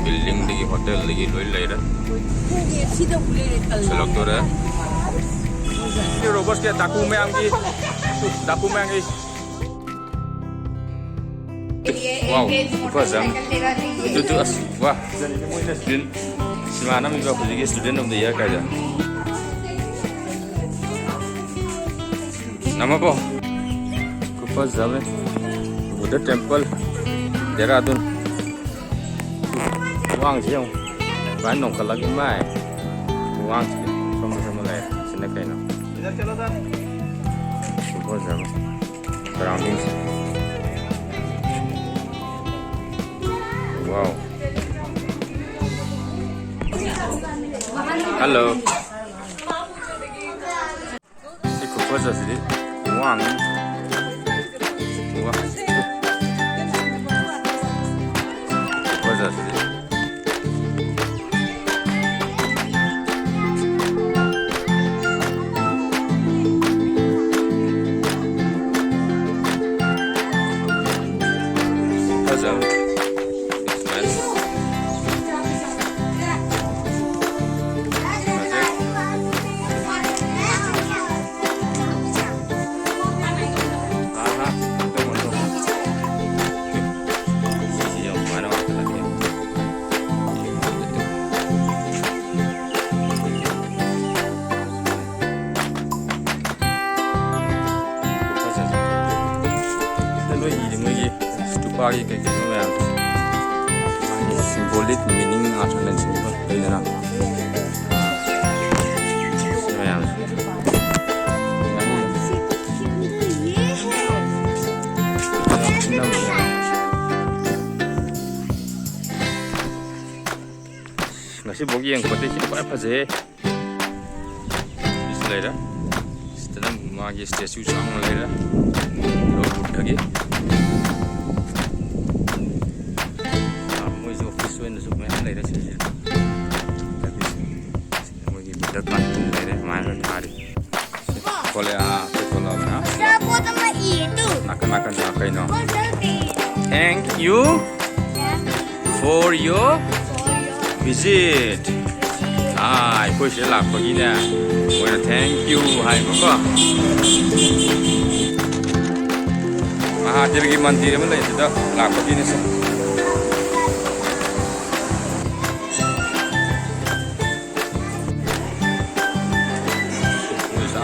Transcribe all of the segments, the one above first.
building lagi hotel lagi loi lai ra selok tu ra ni robos ke taku mayam ki wow apa jam itu tu wah jadi ni moi student semana mi ba puji student of the year ka ja nama po apa jam Buddha temple Dehradun Wang siang ban nong kalak mai wang sama lai sini kai na super jam surroundings wow hello iku apa sih wang wah apa sih Pagi kayak gitu ya, simbolik meaning atau lain simbol kayak mana? Semayang. Masih bogi yang kote sini apa sih? Istilah setelah magi statue sama lera, robot lagi. Makan apa ini? Thank you for your visit. Aku selak begini. Thank you, hai muka. Mahathir ki mandir mana itu dah lak begini sih.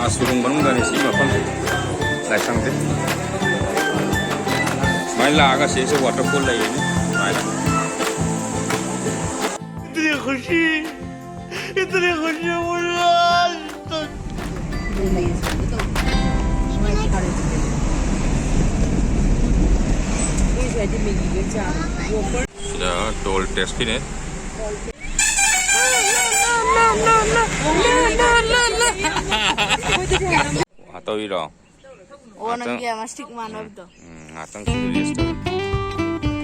Surung bangun dari sini apa? Lai sang deh. Main lah agak sih waterfall lah ini. Main lah. Itu khusyuk murah. Sudah toll test ini. Atau itu? Oh, nanti ya masih mana itu? Atang sudah itu.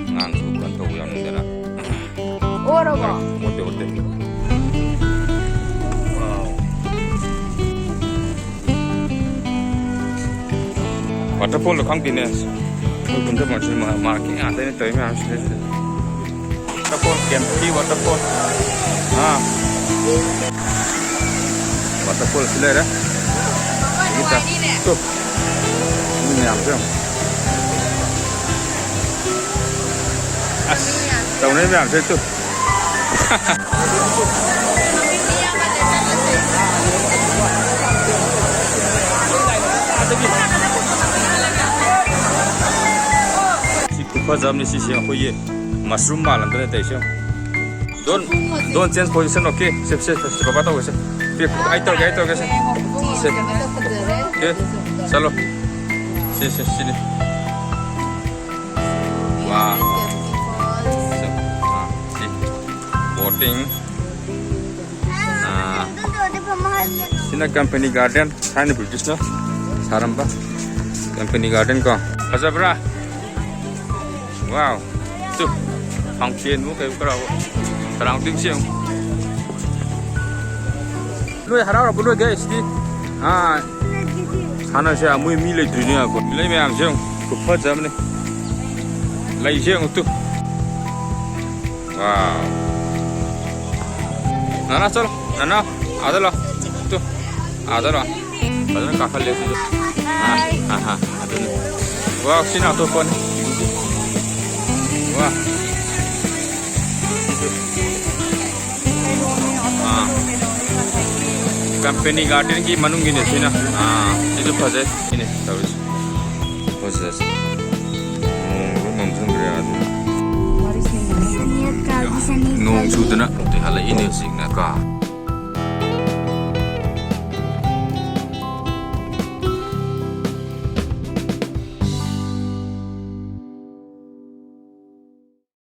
Ngantuk kantor yang mana? Oh, apa? Ote. Wow. Waterfall lokang dini. Bunda macam marking ada ni tahu macam apa? Waterfall, Kempty waterfall. Waterfall selera. Kita tu. Ini apa? Tahun ini apa tu? Kupa jam ni sisi aku ye mushroom malam tu ada isya. Don't change position, okay? Sip. Apa tahu ke? Pick, aitor ke? Sip. Okay, salo. Sini. Wah. Boating. Sini company garden. Sana British no. Saramba. Company garden ko. Asa bra. Wow. Tu. Function mo kayo karaw. Surrounding siya. Lui harap apa lui guys di. Sana siya mui milai dunia aku. Milai macam siya. Kupat jam ni. Lai siya tu. Wow. Nana chalo. Nana. Ada lo. Tu. Ada lo. Ada na kakal le tu. Ha. Ada ni. Wow, sini auto pon. Wow. Company garden ki manung gini sini. Itu fajar ini terus. Fajar. Mampu berada. Nung sudah nak, tu hal ini sih nak kah.